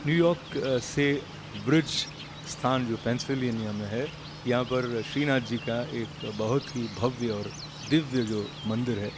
New York से bridge स्थान जो पेंसिल्वेनिया में है, यहाँ पर श्रीनाथ जी का एक बहुत ही भव्य और दिव्य जो मंदिर है।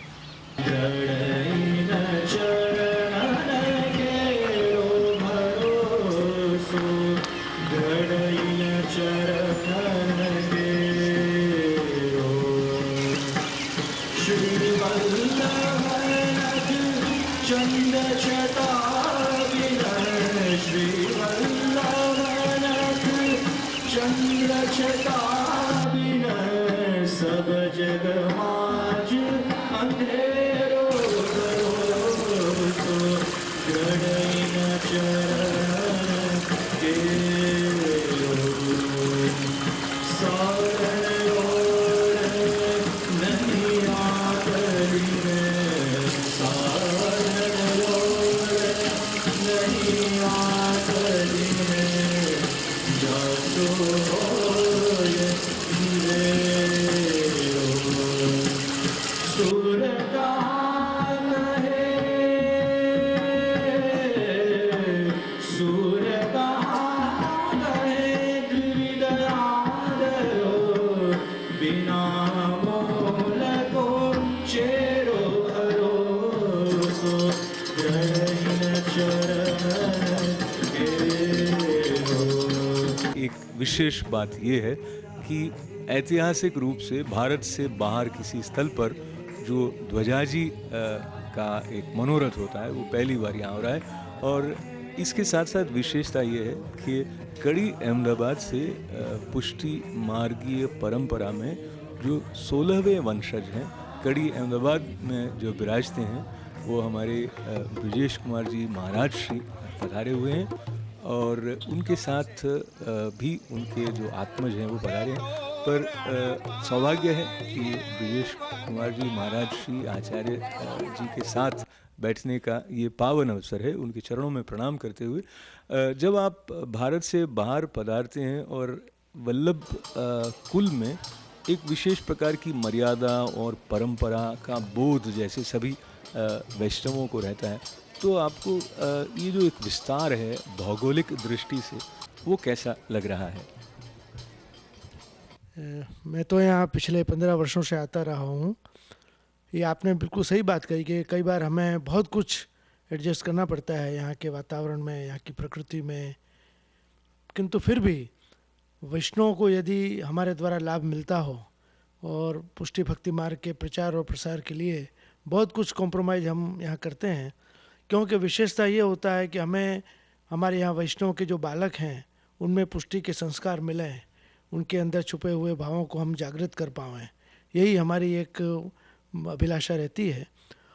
सब जग माज अंधेरो भरोसो गड़ई न चरण केरो सारण रोड़ नहीं आकली में सारण रोड़ नहीं आकली में जासो होय एक विशेष बात ये है कि ऐतिहासिक रूप से भारत से बाहर किसी स्थल पर जो ध्वजाजी का एक मनोरथ होता है वो पहली बार यहाँ हो रहा है। और इसके साथ साथ विशेषता ये है कि कड़ी अहमदाबाद से पुष्टि मार्गीय परंपरा में जो 16वें वंशज हैं कड़ी अहमदाबाद में जो विराजते हैं वो हमारे ब्रजेश कुमार जी महाराज श्री पधारे हुए हैं और उनके साथ भी उनके जो आत्मज हैं वो पधारे हैं। पर सौभाग्य है कि ब्रजेश कुमार जी महाराज श्री आचार्य जी के साथ बैठने का ये पावन अवसर है। उनके चरणों में प्रणाम करते हुए जब आप भारत से बाहर पधारते हैं और वल्लभ कुल में एक विशेष प्रकार की मर्यादा और परंपरा का बोध जैसे सभी वैष्णवों को रहता है, तो आपको ये जो एक विस्तार है भौगोलिक दृष्टि से वो कैसा लग रहा है? मैं तो यहाँ पिछले 15 वर्षों से आता रहा हूँ। ये आपने बिल्कुल सही बात कही कि कई बार हमें बहुत कुछ एडजस्ट करना पड़ता है यहाँ के वातावरण में, यहाँ की प्रकृति में, किंतु फिर भी वैष्णवों को यदि हमारे द्वारा लाभ मिलता हो और पुष्टि भक्ति मार्ग के प्रचार और प्रसार के लिए बहुत कुछ कॉम्प्रोमाइज़ हम यहाँ करते हैं, क्योंकि विशेषता ये होता है कि हमें हमारे यहाँ वैष्णव के जो बालक हैं उनमें पुष्टि के संस्कार मिलें, उनके अंदर छुपे हुए भावों को हम जागृत कर पाएँ, यही हमारी एक अभिलाषा रहती है।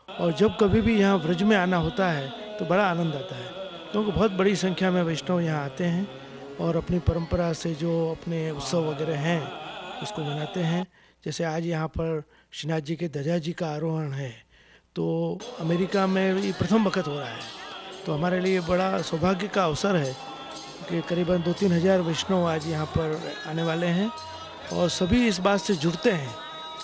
और जब कभी भी यहाँ व्रज में आना होता है तो बड़ा आनंद आता है, क्योंकि बहुत बड़ी संख्या में वैष्णव यहाँ आते हैं और अपनी परंपरा से जो अपने उत्सव वगैरह हैं उसको मनाते हैं। जैसे आज यहाँ पर श्रीनाथ जी के ध्वजा जी का आरोहण है, तो अमेरिका में ये प्रथम वक्त हो रहा है, तो हमारे लिए बड़ा सौभाग्य का अवसर है कि करीबन 2-3 हज़ार वैष्णव आज यहाँ पर आने वाले हैं। और सभी इस बात से जुड़ते हैं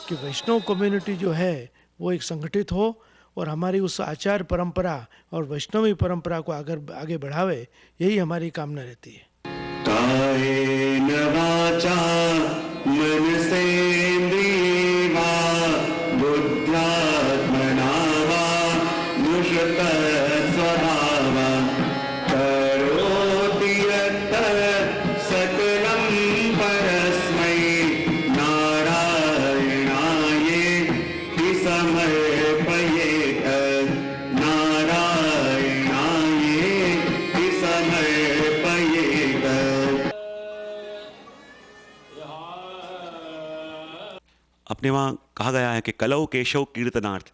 कि वैष्णव कम्युनिटी जो है वो एक संगठित हो और हमारी उस आचार परंपरा और वैष्णवी परंपरा को आगे बढ़ावे, यही हमारी कामना रहती है। कायेन वाचा मनसेन्द्रिये वा बुद्ध्यात्मना वा नुषतः स्वभावः करोति यत् सकलं परस्मै नारायणायेति समर्पयेत् नारायणायेति समर्पयेत्। अपने वहाँ कहा गया है कि कलौ केशव कीर्तनार्थ,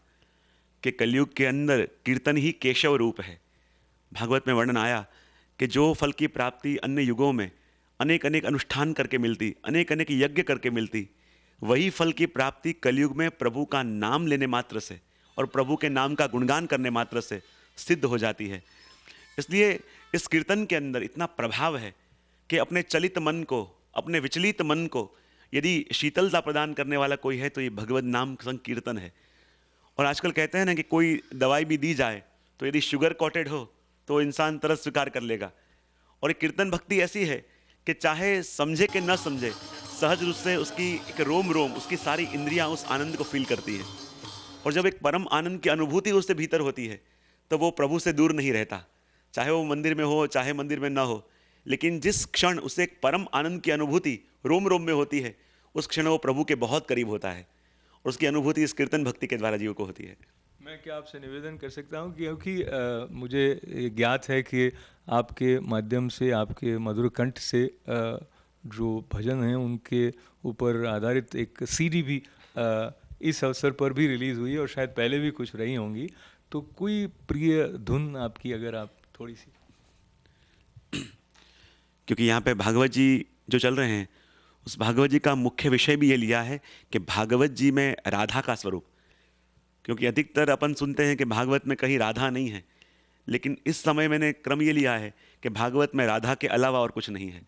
कि कलयुग के अंदर कीर्तन ही केशव रूप है। भागवत में वर्णन आया कि जो फल की प्राप्ति अन्य युगों में अनेक अनेक अनुष्ठान करके मिलती, अनेक अनेक यज्ञ करके मिलती, वही फल की प्राप्ति कलयुग में प्रभु का नाम लेने मात्र से और प्रभु के नाम का गुणगान करने मात्र से सिद्ध हो जाती है। इसलिए इस कीर्तन के अंदर इतना प्रभाव है कि अपने चलित मन को, अपने विचलित मन को यदि शीतलता प्रदान करने वाला कोई है तो ये भगवत नाम संकीर्तन है। और आजकल कहते हैं ना कि कोई दवाई भी दी जाए तो यदि शुगर कोटेड हो तो इंसान तरस स्वीकार कर लेगा, और एक कीर्तन भक्ति ऐसी है कि चाहे समझे कि न समझे, सहज रूप से उसकी एक रोम रोम, उसकी सारी इंद्रियां उस आनंद को फील करती है। और जब एक परम आनंद की अनुभूति उससे भीतर होती है तो वो प्रभु से दूर नहीं रहता, चाहे वो मंदिर में हो चाहे मंदिर में ना हो। लेकिन जिस क्षण उसे एक परम आनंद की अनुभूति रोम रोम में होती है, उस क्षण वो प्रभु के बहुत करीब होता है, और उसकी अनुभूति इस कीर्तन भक्ति के द्वारा जीव को होती है। मैं क्या आपसे निवेदन कर सकता हूँ, क्योंकि मुझे ये ज्ञात है कि आपके माध्यम से, आपके मधुर कंठ से जो भजन हैं उनके ऊपर आधारित एक सीडी भी इस अवसर पर भी रिलीज़ हुई है, और शायद पहले भी कुछ रही होंगी। तो कोई प्रिय धुन आपकी अगर आप थोड़ी सी। क्योंकि यहाँ पे भागवत जी जो चल रहे हैं, उस भागवत जी का मुख्य विषय भी ये लिया है कि भागवत जी में राधा का स्वरूप। क्योंकि अधिकतर अपन सुनते हैं कि भागवत में कहीं राधा नहीं है, लेकिन इस समय मैंने क्रम ये लिया है कि भागवत में राधा के अलावा और कुछ नहीं है।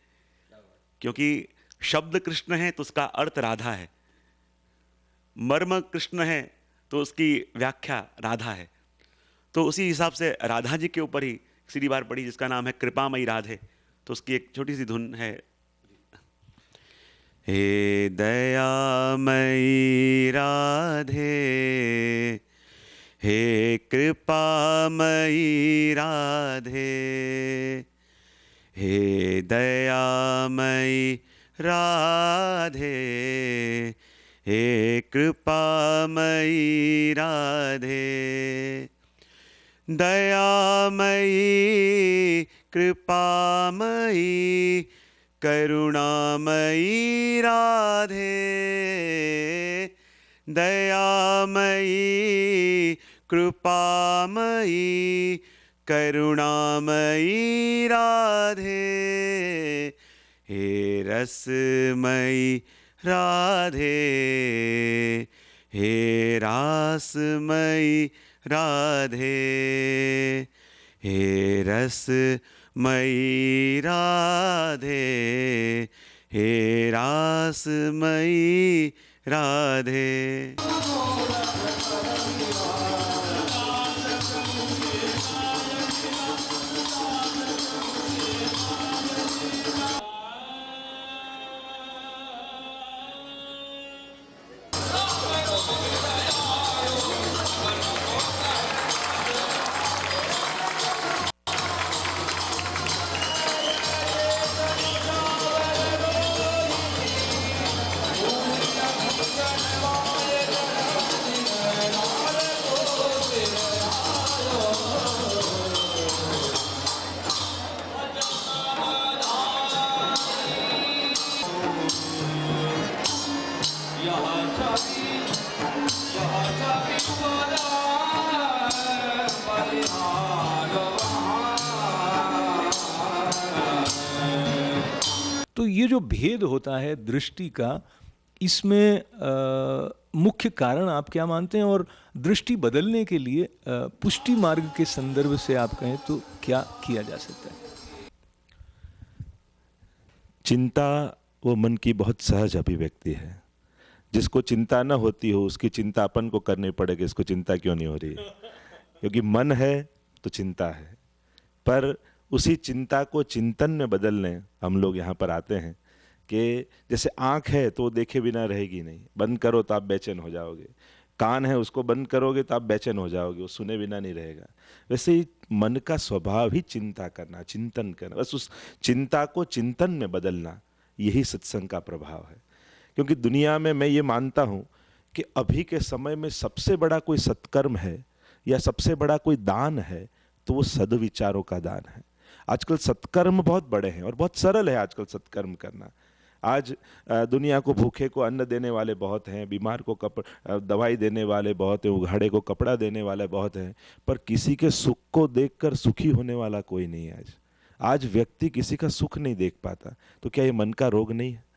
क्योंकि शब्द कृष्ण है तो उसका अर्थ राधा है, मर्म कृष्ण है तो उसकी व्याख्या राधा है। तो उसी हिसाब से राधा जी के ऊपर ही सीधी बार पढ़ी जिसका नाम है कृपामयी राधे, तो उसकी एक छोटी सी धुन है। हे दयामयी राधे, हे कृपामयी राधे, हे दयामयी राधे, हे कृपामयी राधे। दयामयी कृपामयी करुणामयी राधे, दयामयी कृपामयी करुणामयी राधे। हे रसमयी राधे, हे रासमयी राधे, हे रसमयी राधे, हे रासमयी राधे। तो ये जो भेद होता है दृष्टि का, इसमें मुख्य कारण आप क्या मानते हैं, और दृष्टि बदलने के लिए पुष्टि मार्ग के संदर्भ से आप कहें तो क्या किया जा सकता है? चिंता वो मन की बहुत सहज अभिव्यक्ति है। जिसको चिंता न होती हो उसकी चिंता अपन को करनी पड़ेगी, इसको चिंता क्यों नहीं हो रही है? क्योंकि मन है तो चिंता है, पर उसी चिंता को चिंतन में बदलने हम लोग यहाँ पर आते हैं कि जैसे आँख है तो देखे बिना रहेगी नहीं, बंद करो तो आप बेचैन हो जाओगे। कान है उसको बंद करोगे तो आप बेचैन हो जाओगे, वो सुने बिना नहीं रहेगा। वैसे ही मन का स्वभाव ही चिंता करना, चिंतन करना, बस उस चिंता को चिंतन में बदलना, यही सत्संग का प्रभाव है। क्योंकि दुनिया में मैं ये मानता हूँ कि अभी के समय में सबसे बड़ा कोई सत्कर्म है या सबसे बड़ा कोई दान है तो वो सद्विचारों का दान है। आजकल सत्कर्म बहुत बड़े हैं और बहुत सरल है आजकल सत्कर्म करना। आज दुनिया को भूखे को अन्न देने वाले बहुत हैं, बीमार को दवाई देने वाले बहुत हैं, उघाड़े को कपड़ा देने वाले बहुत हैं, पर किसी के सुख को देखकर सुखी होने वाला कोई नहीं है। आज व्यक्ति किसी का सुख नहीं देख पाता, तो क्या ये मन का रोग नहीं है?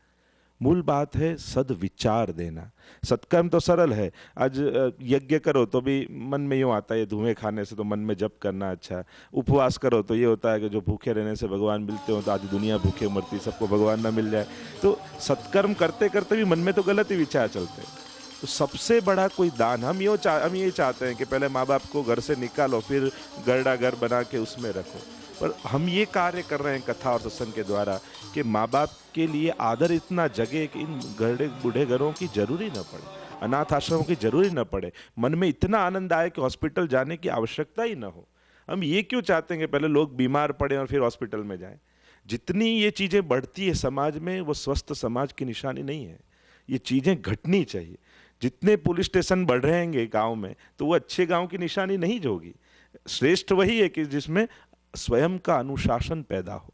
मूल बात है सद्विचार देना। सत्कर्म तो सरल है, आज यज्ञ करो तो भी मन में यूँ आता है धुएं खाने से तो मन में जप करना अच्छा, उपवास करो तो ये होता है कि जो भूखे रहने से भगवान मिलते हो, तो आधी दुनिया भूखे मरती, सबको भगवान ना मिल जाए। तो सत्कर्म करते करते भी मन में तो गलत ही विचार चलते हैं। तो सबसे बड़ा कोई दान हम ये चाहते हैं कि पहले माँ बाप को घर से निकालो, फिर गरडा घर बना के उसमें रखो। पर हम ये कार्य कर रहे हैं कथा और सत्संग के द्वारा कि माँ बाप के लिए आदर इतना जगे कि इन बूढ़े घरों की जरूरी न पड़े, अनाथ आश्रमों की जरूरी न पड़े, मन में इतना आनंद आए कि हॉस्पिटल जाने की आवश्यकता ही न हो। हम ये क्यों चाहते हैं कि पहले लोग बीमार पड़े और फिर हॉस्पिटल में जाएं? जितनी ये चीज़ें बढ़ती है समाज में, वो स्वस्थ समाज की निशानी नहीं है। ये चीज़ें घटनी चाहिए। जितने पुलिस स्टेशन बढ़ रहेंगे गांव में, तो वो अच्छे गांव की निशानी नहीं होगी। श्रेष्ठ वही है कि जिसमें स्वयं का अनुशासन पैदा हो।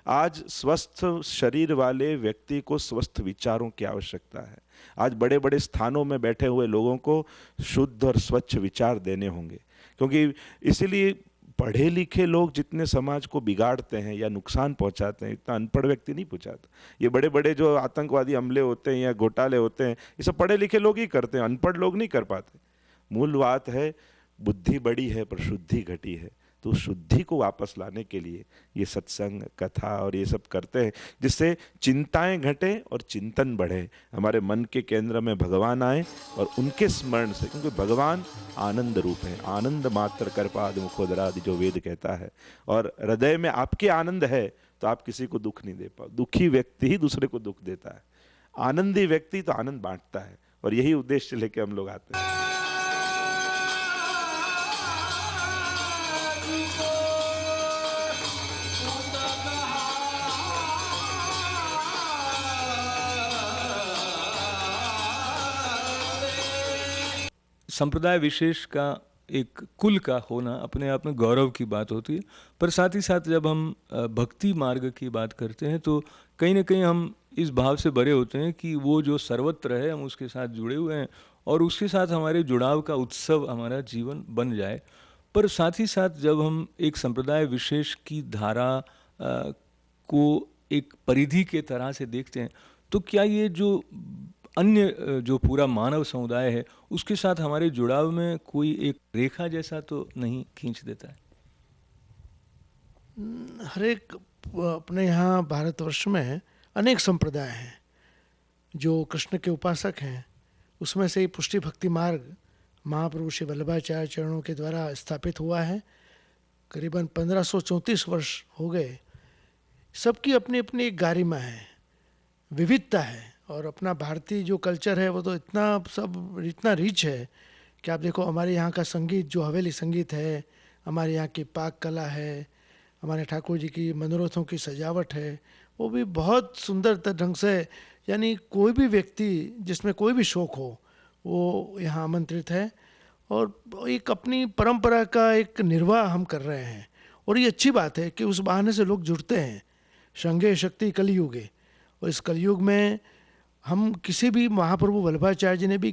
आज स्वस्थ शरीर वाले व्यक्ति को स्वस्थ विचारों की आवश्यकता है। आज बड़े बड़े स्थानों में बैठे हुए लोगों को शुद्ध और स्वच्छ विचार देने होंगे, क्योंकि इसीलिए पढ़े लिखे लोग जितने समाज को बिगाड़ते हैं या नुकसान पहुंचाते हैं, इतना अनपढ़ व्यक्ति नहीं पहुंचाता। ये बड़े बड़े जो आतंकवादी हमले होते हैं या घोटाले होते हैं, ये सब पढ़े लिखे लोग ही करते हैं, अनपढ़ लोग नहीं कर पाते। मूल बात है, बुद्धि बड़ी है पर शुद्धि घटी है। तो शुद्धि को वापस लाने के लिए ये सत्संग, कथा और ये सब करते हैं, जिससे चिंताएं घटे और चिंतन बढ़े। हमारे मन के केंद्र में भगवान आए और उनके स्मरण से, क्योंकि भगवान आनंद रूप है, आनंद मात्र कृपादि मुखोदरादि जो वेद कहता है। और हृदय में आपके आनंद है तो आप किसी को दुख नहीं दे पाओ। दुखी व्यक्ति ही दूसरे को दुख देता है, आनंदी व्यक्ति तो आनंद बांटता है। और यही उद्देश्य लेके हम लोग आते हैं। संप्रदाय विशेष का एक कुल का होना अपने आप में गौरव की बात होती है, पर साथ ही साथ जब हम भक्ति मार्ग की बात करते हैं तो कहीं ना कहीं हम इस भाव से भरे होते हैं कि वो जो सर्वत्र है हम उसके साथ जुड़े हुए हैं और उसके साथ हमारे जुड़ाव का उत्सव हमारा जीवन बन जाए। पर साथ ही साथ जब हम एक संप्रदाय विशेष की धारा को एक परिधि के तरह से देखते हैं, तो क्या ये जो अन्य जो पूरा मानव समुदाय है उसके साथ हमारे जुड़ाव में कोई एक रेखा जैसा तो नहीं खींच देता है? हर एक अपने यहाँ भारतवर्ष में अनेक संप्रदाय हैं जो कृष्ण के उपासक हैं। उसमें से ही पुष्टि भक्ति मार्ग महाप्रभु श्री वल्लभाचार्य चरणों के द्वारा स्थापित हुआ है। करीबन 1534 वर्ष हो गए। सबकी अपनी अपनी एक गारिमा है, विविधता है। और अपना भारतीय जो कल्चर है वो तो इतना रिच है कि आप देखो, हमारे यहाँ का संगीत जो हवेली संगीत है, हमारे यहाँ की पाक कला है, हमारे ठाकुर जी की मनोरथों की सजावट है, वो भी बहुत सुंदर ढंग से, यानी कोई भी व्यक्ति जिसमें कोई भी शौक हो वो यहाँ आमंत्रित है। और एक अपनी परंपरा का एक निर्वाह हम कर रहे हैं। और ये अच्छी बात है कि उस बहाने से लोग जुड़ते हैं। संगे शक्ति कलयुगे, और इस कलयुग में हम किसी भी महाप्रभु वल्लभाचार्य जी ने भी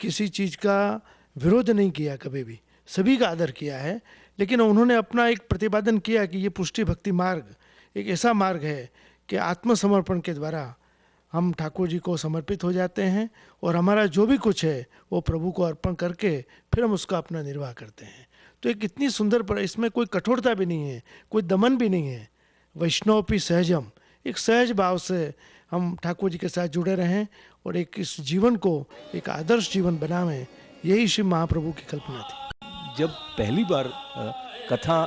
किसी चीज़ का विरोध नहीं किया, कभी भी सभी का आदर किया है। लेकिन उन्होंने अपना एक प्रतिपादन किया कि ये पुष्टि भक्ति मार्ग एक ऐसा मार्ग है कि आत्मसमर्पण के द्वारा हम ठाकुर जी को समर्पित हो जाते हैं और हमारा जो भी कुछ है वो प्रभु को अर्पण करके फिर हम उसका अपना निर्वाह करते हैं। तो एक इतनी सुंदर, पर इसमें कोई कठोरता भी नहीं है, कोई दमन भी नहीं है। वैष्णवपि सहजम, एक सहज भाव से हम ठाकुर जी के साथ जुड़े रहें और एक इस जीवन को एक आदर्श जीवन बनावें, यही श्री महाप्रभु की कल्पना थी। जब पहली बार कथा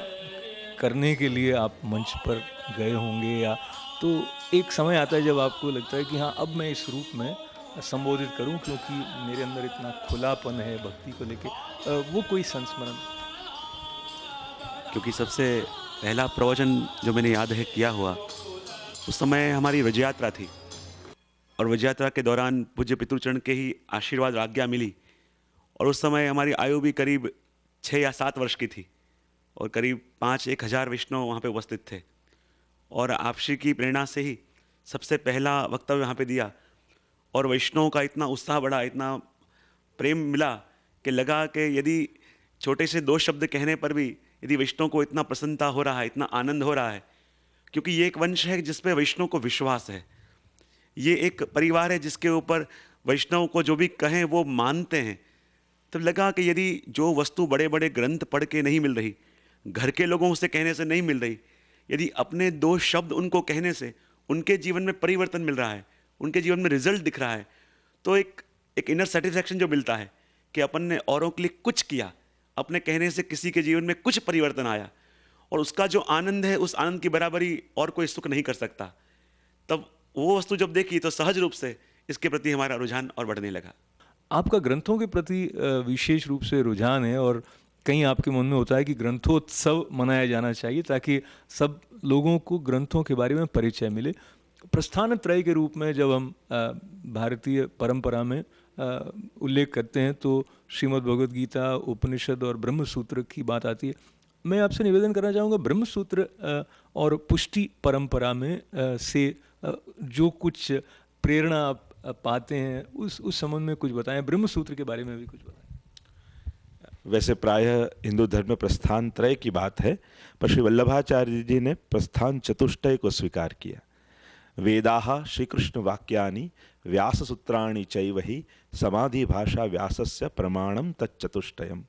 करने के लिए आप मंच पर गए होंगे, या तो एक समय आता है जब आपको लगता है कि हाँ, अब मैं इस रूप में संबोधित करूं क्योंकि मेरे अंदर इतना खुलापन है भक्ति को लेके, वो कोई संस्मरण? क्योंकि सबसे पहला प्रवचन जो मैंने याद है किया हुआ, उस समय हमारी व्रज यात्रा थी और व्रज यात्रा के दौरान पूज्य पितृचरण के ही आशीर्वाद आज्ञा मिली। और उस समय हमारी आयु भी करीब 6 या 7 वर्ष की थी और करीब 5-1 हज़ार वैष्णव वहाँ पे उपस्थित थे। और आप श्री की प्रेरणा से ही सबसे पहला वक्तव्य यहाँ पे दिया और वैष्णव का इतना उत्साह बढ़ा, इतना प्रेम मिला कि लगा कि यदि छोटे से 2 शब्द कहने पर भी यदि वैष्णव को इतना प्रसन्नता हो रहा है, इतना आनंद हो रहा है, क्योंकि ये एक वंश है जिस पे वैष्णव को विश्वास है। ये एक परिवार है जिसके ऊपर वैष्णव को जो भी कहें वो मानते हैं। तो लगा कि यदि जो वस्तु बड़े बड़े ग्रंथ पढ़ के नहीं मिल रही, घर के लोगों से कहने से नहीं मिल रही, यदि अपने 2 शब्द उनको कहने से उनके जीवन में परिवर्तन मिल रहा है, उनके जीवन में रिजल्ट दिख रहा है, तो एक इनर सेटिस्फैक्शन जो मिलता है कि अपन ने औरों के लिए कुछ किया, अपने कहने से किसी के जीवन में कुछ परिवर्तन आया और उसका जो आनंद है उस आनंद की बराबरी और कोई सुख नहीं कर सकता, तब वो वस्तु जब देखी तो सहज रूप से इसके प्रति हमारा रुझान और बढ़ने लगा। आपका ग्रंथों के प्रति विशेष रूप से रुझान है और कहीं आपके मन में होता है कि ग्रंथोत्सव मनाया जाना चाहिए ताकि सब लोगों को ग्रंथों के बारे में परिचय मिले। प्रस्थान त्रय के रूप में जब हम भारतीय परंपरा में उल्लेख करते हैं तो श्रीमद् भगवद गीता, उपनिषद और ब्रह्म सूत्र की बात आती है। मैं आपसे निवेदन करना चाहूँगा, ब्रह्म सूत्र और पुष्टि परंपरा में से जो कुछ प्रेरणा आप पाते हैं उस संबंध में कुछ बताएं, ब्रह्म सूत्र के बारे में भी कुछ बताएं। वैसे प्रायः हिंदू धर्म में प्रस्थान त्रय की बात है, पर श्री वल्लभाचार्य जी ने प्रस्थान चतुष्टय को स्वीकार किया। वेदाः श्री कृष्ण वाक्यानि व्यास सूत्राणि चैवहि समाधि भाषा व्यासस्य प्रमाणम तच्चतुष्टयम।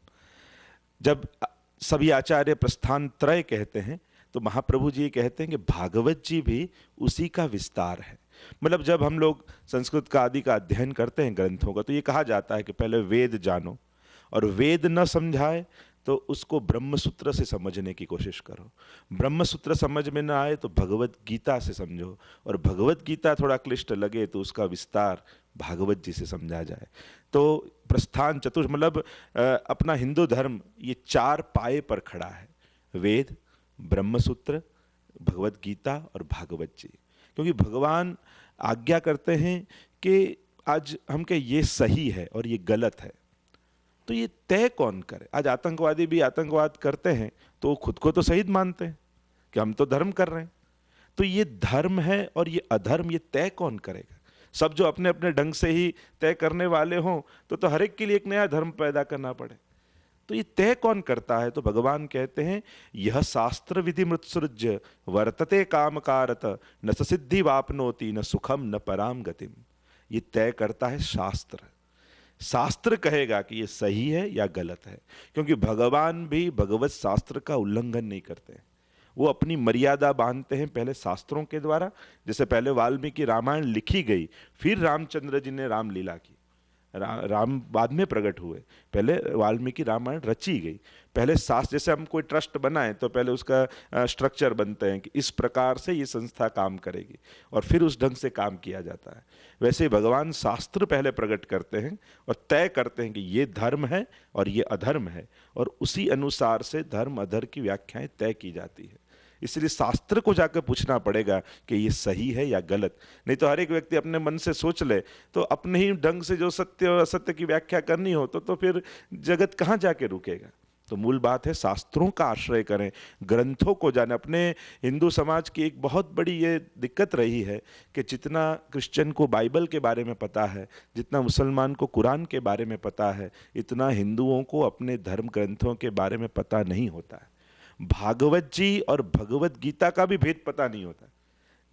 जब सभी आचार्य प्रस्थान त्रय कहते हैं तो महाप्रभु जी कहते हैं कि भागवत जी भी उसी का विस्तार है। मतलब जब हम लोग संस्कृत का आदि का अध्ययन करते हैं ग्रंथों का, तो ये कहा जाता है कि पहले वेद जानो, और वेद न समझाए तो उसको ब्रह्मसूत्र से समझने की कोशिश करो। ब्रह्मसूत्र समझ में न आए तो भगवत गीता से समझो, और भगवत गीता थोड़ा क्लिष्ट लगे तो उसका विस्तार भागवत जी से समझा जाए। तो प्रस्थान चतुर्थ मतलब अपना हिंदू धर्म ये 4 पाए पर खड़ा है, वेद, ब्रह्मसूत्र, भगवत गीता और भागवत जी। क्योंकि भगवान आज्ञा करते हैं कि आज हम के ये सही है और ये गलत है, तो ये तय कौन करे। आज आतंकवादी भी आतंकवाद करते हैं तो खुद को तो शहीद मानते हैं कि हम तो धर्म कर रहे हैं, तो ये धर्म है और ये अधर्म, ये तय कौन करेगा। सब जो अपने अपने ढंग से ही तय करने वाले हों तो हर एक के लिए एक नया धर्म पैदा करना पड़े, तो ये तय कौन करता है। तो भगवान कहते हैं यह शास्त्र विधि मृत्सृज्य वर्तते कामकारत न सिद्धि वापनोति न सुखम न पराम गतिम। ये तय करता है शास्त्र। शास्त्र कहेगा कि ये सही है या गलत है, क्योंकि भगवान भी भगवत शास्त्र का उल्लंघन नहीं करते हैं। वो अपनी मर्यादा बांधते हैं पहले शास्त्रों के द्वारा। जैसे पहले वाल्मीकि रामायण लिखी गई, फिर रामचंद्र जी ने रामलीला की, राम बाद में प्रकट हुए, पहले वाल्मीकि रामायण रची गई। पहले शास्त्र, जैसे हम कोई ट्रस्ट बनाएं तो पहले उसका स्ट्रक्चर बनते हैं कि इस प्रकार से ये संस्था काम करेगी, और फिर उस ढंग से काम किया जाता है। वैसे ही भगवान शास्त्र पहले प्रकट करते हैं और तय करते हैं कि ये धर्म है और ये अधर्म है, और उसी अनुसार से धर्म अधर्म की व्याख्याएं तय की जाती है। इसलिए शास्त्र को जाकर पूछना पड़ेगा कि ये सही है या गलत। नहीं तो हर एक व्यक्ति अपने मन से सोच ले तो अपने ही ढंग से जो सत्य और असत्य की व्याख्या करनी हो तो फिर जगत कहाँ जाके रुकेगा। तो मूल बात है शास्त्रों का आश्रय करें, ग्रंथों को जाने। अपने हिंदू समाज की एक बहुत बड़ी ये दिक्कत रही है कि जितना क्रिश्चियन को बाइबल के बारे में पता है, जितना मुसलमान को कुरान के बारे में पता है, इतना हिंदुओं को अपने धर्म ग्रंथों के बारे में पता नहीं होता है। भागवत जी और भगवत गीता का भी भेद पता नहीं होता।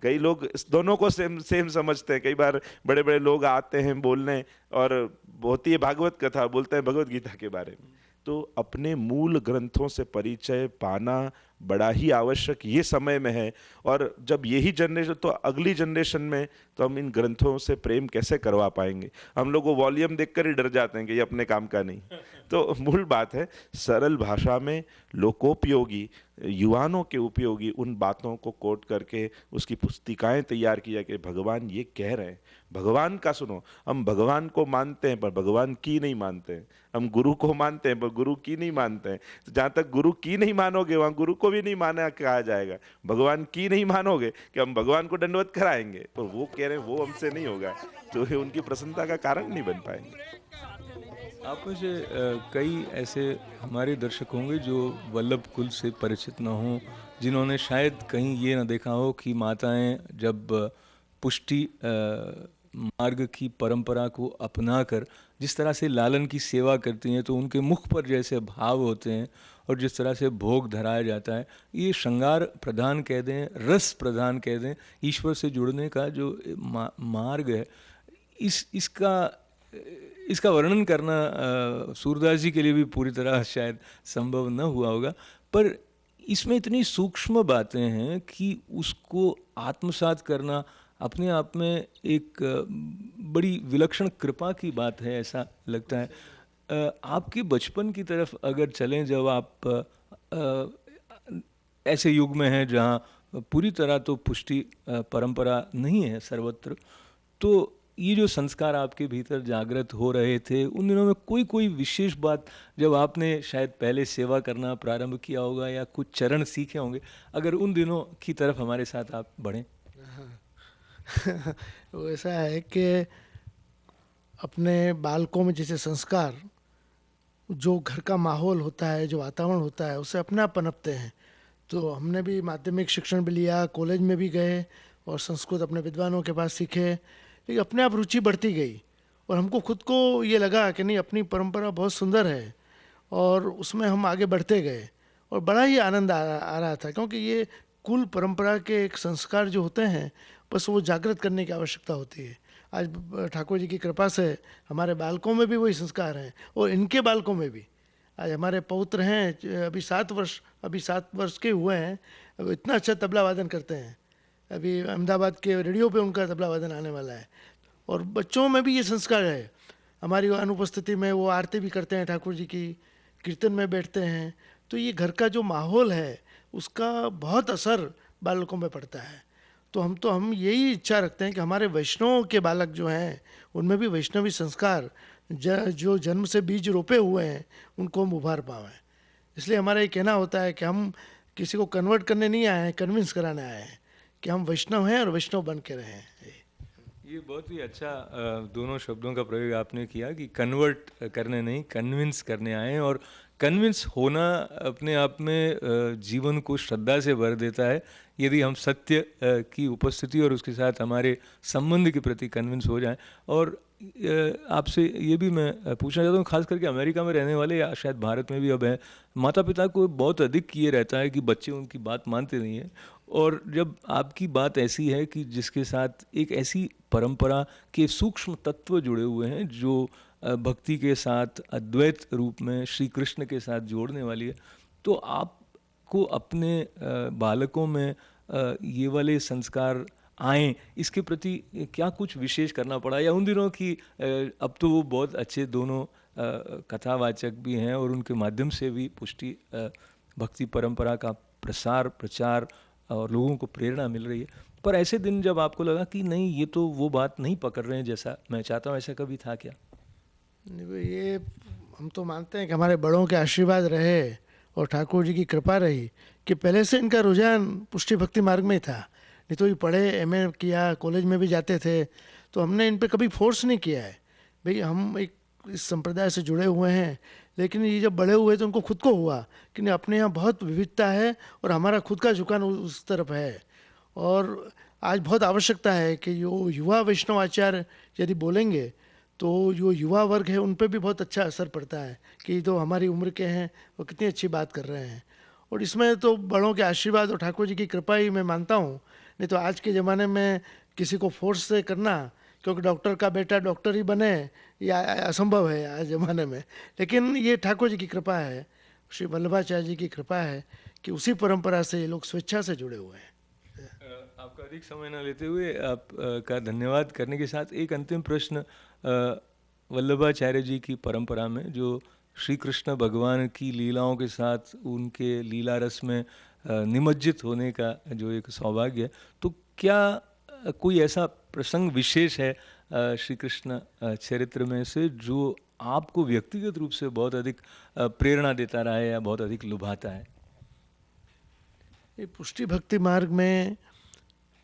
कई लोग इस दोनों को सेम समझते हैं। कई बार बड़े बड़े लोग आते हैं बोलने और होती है भागवत कथा, बोलते हैं भगवत गीता के बारे में। तो अपने मूल ग्रंथों से परिचय पाना बड़ा ही आवश्यक ये समय में है। और जब यही जनरेशन, तो अगली जनरेशन में तो हम इन ग्रंथों से प्रेम कैसे करवा पाएंगे। हम लोग वो वॉल्यूम देखकर ही डर जाते हैं कि ये अपने काम का नहीं। तो मूल बात है सरल भाषा में लोकोपयोगी, युवाओं के उपयोगी उन बातों को कोट करके उसकी पुस्तिकाएं तैयार की जाए कि भगवान ये कह रहे हैं, भगवान का सुनो। हम भगवान को मानते हैं पर भगवान की नहीं मानते हैं, हम गुरु को मानते हैं पर गुरु की नहीं मानते हैं। तो जहाँ तक गुरु की नहीं मानोगे वहाँ गुरु को भी नहीं माना कहा जाएगा। भगवान की नहीं मानोगे कि हम भगवान को दंडवत कराएंगे, तो वो कह रहे हैं वो हमसे नहीं होगा, तो ये उनकी प्रसन्नता का कारण नहीं बन पाएंगे। आप में से कई ऐसे हमारे दर्शक होंगे जो वल्लभ कुल से परिचित न हों, जिन्होंने शायद कहीं ये न देखा हो कि माताएं जब पुष्टि मार्ग की परंपरा को अपनाकर जिस तरह से लालन की सेवा करती हैं, तो उनके मुख पर जैसे भाव होते हैं और जिस तरह से भोग धराया जाता है, ये श्रृंगार प्रधान कह दें, रस प्रधान कह दें, ईश्वर से जुड़ने का जो मार्ग है, इसका वर्णन करना सूरदास जी के लिए भी पूरी तरह शायद संभव न हुआ होगा। पर इसमें इतनी सूक्ष्म बातें हैं कि उसको आत्मसात करना अपने आप में एक बड़ी विलक्षण कृपा की बात है, ऐसा लगता है। आपके बचपन की तरफ अगर चलें, जब आप ऐसे युग में हैं जहाँ पूरी तरह तो पुष्टि परंपरा नहीं है सर्वत्र, तो ये जो संस्कार आपके भीतर जागृत हो रहे थे उन दिनों में कोई विशेष बात, जब आपने शायद पहले सेवा करना प्रारंभ किया होगा या कुछ चरण सीखे होंगे, अगर उन दिनों की तरफ हमारे साथ आप बढ़ें। वो ऐसा है कि अपने बालकों में जैसे संस्कार, जो घर का माहौल होता है, जो वातावरण होता है, उससे अपने आप पनपते हैं। तो हमने भी माध्यमिक शिक्षण भी लिया, कॉलेज में भी गए और संस्कृत अपने विद्वानों के पास सीखे, लेकिन अपने आप रुचि बढ़ती गई और हमको खुद को ये लगा कि नहीं, अपनी परंपरा बहुत सुंदर है और उसमें हम आगे बढ़ते गए और बड़ा ही आनंद आ रहा था, क्योंकि ये कुल परंपरा के एक संस्कार जो होते हैं, बस वो जागृत करने की आवश्यकता होती है। आज ठाकुर जी की कृपा से हमारे बालकों में भी वही संस्कार हैं और इनके बालकों में भी। आज हमारे पौत्र हैं, अभी 7 वर्ष के हुए हैं, अब इतना अच्छा तबला वादन करते हैं। अभी अहमदाबाद के रेडियो पे उनका तबला वादन आने वाला है। और बच्चों में भी ये संस्कार है। हमारी अनुपस्थिति में वो आरती भी करते हैं ठाकुर जी की, कीर्तन में बैठते हैं। तो ये घर का जो माहौल है उसका बहुत असर बालकों में पड़ता है। तो हम यही इच्छा रखते हैं कि हमारे वैष्णवों के बालक जो हैं उनमें भी वैष्णवी संस्कार जो जन्म से बीज रोपे हुए हैं उनको हम उभार पाएँ। इसलिए हमारा ये कहना होता है कि हम किसी को कन्वर्ट करने नहीं आए हैं, कन्विंस कराने आए हैं कि हम वैष्णव हैं और वैष्णव बन के रहें। ये बहुत ही अच्छा दोनों शब्दों का प्रयोग आपने किया कि कन्वर्ट करने नहीं, कन्विंस करने आए हैं। और कन्विंस होना अपने आप में जीवन को श्रद्धा से भर देता है। यदि हम सत्य की उपस्थिति और उसके साथ हमारे संबंध के प्रति कन्विंस हो जाएं। और आपसे ये भी मैं पूछना चाहता हूँ, खास करके अमेरिका में रहने वाले या शायद भारत में भी अब है, माता पिता को बहुत अधिक ये रहता है कि बच्चे उनकी बात मानते नहीं हैं। और जब आपकी बात ऐसी है कि जिसके साथ एक ऐसी परंपरा के सूक्ष्म तत्व जुड़े हुए हैं जो भक्ति के साथ अद्वैत रूप में श्री कृष्ण के साथ जोड़ने वाली है, तो आपको अपने बालकों में ये वाले संस्कार आए, इसके प्रति क्या कुछ विशेष करना पड़ा? या उन दिनों की अब तो वो बहुत अच्छे दोनों कथावाचक भी हैं और उनके माध्यम से भी पुष्टि भक्ति परंपरा का प्रचार और लोगों को प्रेरणा मिल रही है, पर ऐसे दिन जब आपको लगा कि नहीं, ये तो वो बात नहीं पकड़ रहे हैं जैसा मैं चाहता हूँ, ऐसा कभी था क्या? ये हम तो मानते हैं कि हमारे बड़ों के आशीर्वाद रहे और ठाकुर जी की कृपा रही कि पहले से इनका रुझान पुष्टि भक्ति मार्ग में था। नहीं तो ये पढ़े, एमए किया, कॉलेज में भी जाते थे, तो हमने इन पे कभी फोर्स नहीं किया है। भाई हम एक इस संप्रदाय से जुड़े हुए हैं, लेकिन ये जब बड़े हुए तो उनको खुद को हुआ कि नहीं, अपने यहाँ बहुत विविधता है और हमारा खुद का झुकान उस तरफ है। और आज बहुत आवश्यकता है कि जो युवा वैष्णव आचार्य यदि बोलेंगे तो जो युवा वर्ग है उन पे भी बहुत अच्छा असर पड़ता है कि तो हमारी उम्र के हैं, वो कितनी अच्छी बात कर रहे हैं। और इसमें तो बड़ों के आशीर्वाद और ठाकुर जी की कृपा ही मैं मानता हूँ। नहीं तो आज के ज़माने में किसी को फोर्स से करना, क्योंकि डॉक्टर का बेटा डॉक्टर ही बने, या असंभव है आज ज़माने में। लेकिन ये ठाकुर जी की कृपा है, श्री वल्लभाचार्य जी की कृपा है कि उसी परंपरा से ये लोग स्वेच्छा से जुड़े हुए हैं। आपका अधिक समय न लेते हुए आप का धन्यवाद करने के साथ एक अंतिम प्रश्न, वल्लभाचार्य जी की परंपरा में जो श्री कृष्ण भगवान की लीलाओं के साथ उनके लीला रस में निमज्जित होने का जो एक सौभाग्य है, तो क्या कोई ऐसा प्रसंग विशेष है श्री कृष्ण चरित्र में से जो आपको व्यक्तिगत रूप से बहुत अधिक प्रेरणा देता रहा है या बहुत अधिक लुभाता है? ये पुष्टि भक्ति मार्ग में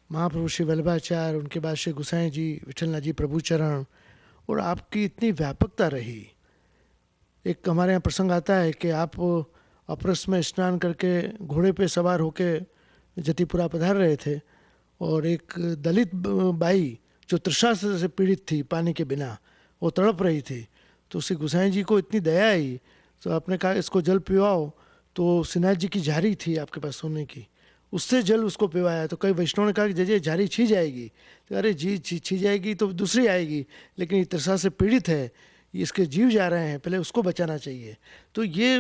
महाप्रभु श्री वल्लभाचार्य, उनके बाद श्री गुसाई जी, विठलनाथ जी प्रभुचरण, और आपकी इतनी व्यापकता रही। एक हमारे यहाँ प्रसंग आता है कि आप अपरस में स्नान करके घोड़े पे सवार होके जतिपुरा पधार रहे थे और एक दलित बाई जो तृषा से पीड़ित थी, पानी के बिना वो तड़प रही थी। तो श्री गुसाई जी को इतनी दया आई तो आपने कहा इसको जल पिवाओ। तो श्रीनाथ जी की झारी थी आपके पास सोने की, उससे जल उसको पिवाया। तो कई वैष्णव ने कहा कि जैसे झारी छी जाएगी, तो अरे जी छी जाएगी तो दूसरी आएगी, लेकिन ये तृषा से पीड़ित है, इसके जीव जा रहे हैं, पहले उसको बचाना चाहिए। तो ये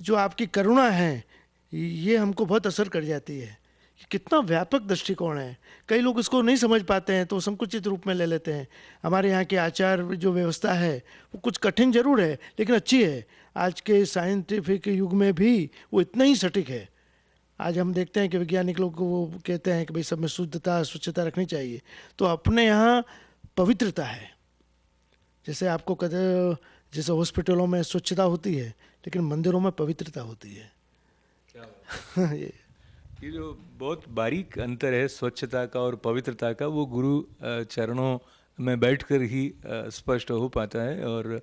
जो आपकी करुणा है ये हमको बहुत असर कर जाती है कि कितना व्यापक दृष्टिकोण है। कई लोग इसको नहीं समझ पाते हैं तो संकुचित रूप में ले लेते हैं। हमारे यहाँ के आचार जो व्यवस्था है वो कुछ कठिन जरूर है लेकिन अच्छी है। आज के साइंटिफिक युग में भी वो इतना ही सटीक है। आज हम देखते हैं कि वैज्ञानिक लोग वो कहते हैं कि भाई सब में शुद्धता स्वच्छता रखनी चाहिए, तो अपने यहाँ पवित्रता है। जैसे आपको जैसे हॉस्पिटलों में स्वच्छता होती है लेकिन मंदिरों में पवित्रता होती है। ये जो बहुत बारीक अंतर है स्वच्छता का और पवित्रता का, वो गुरु चरणों में बैठकर ही स्पष्ट हो पाता है। और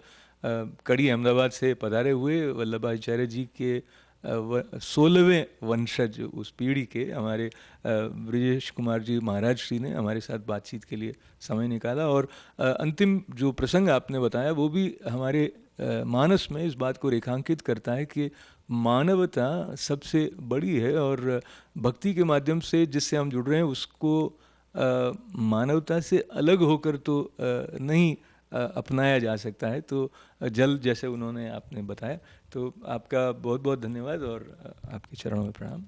कड़ी अहमदाबाद से पधारे हुए वल्लभाचार्य जी के 16वें वंशज उस पीढ़ी के हमारे ब्रजेश कुमार जी महाराज श्री ने हमारे साथ बातचीत के लिए समय निकाला। और अंतिम जो प्रसंग आपने बताया वो भी हमारे मानस में इस बात को रेखांकित करता है कि मानवता सबसे बड़ी है और भक्ति के माध्यम से जिससे हम जुड़ रहे हैं उसको मानवता से अलग होकर तो नहीं अपनाया जा सकता है। तो जल जैसे उन्होंने आपने बताया, तो आपका बहुत बहुत धन्यवाद और आपके चरणों में प्रणाम।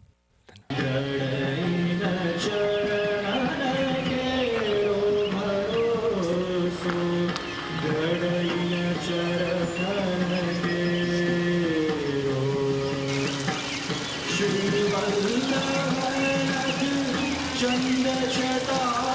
चंद्र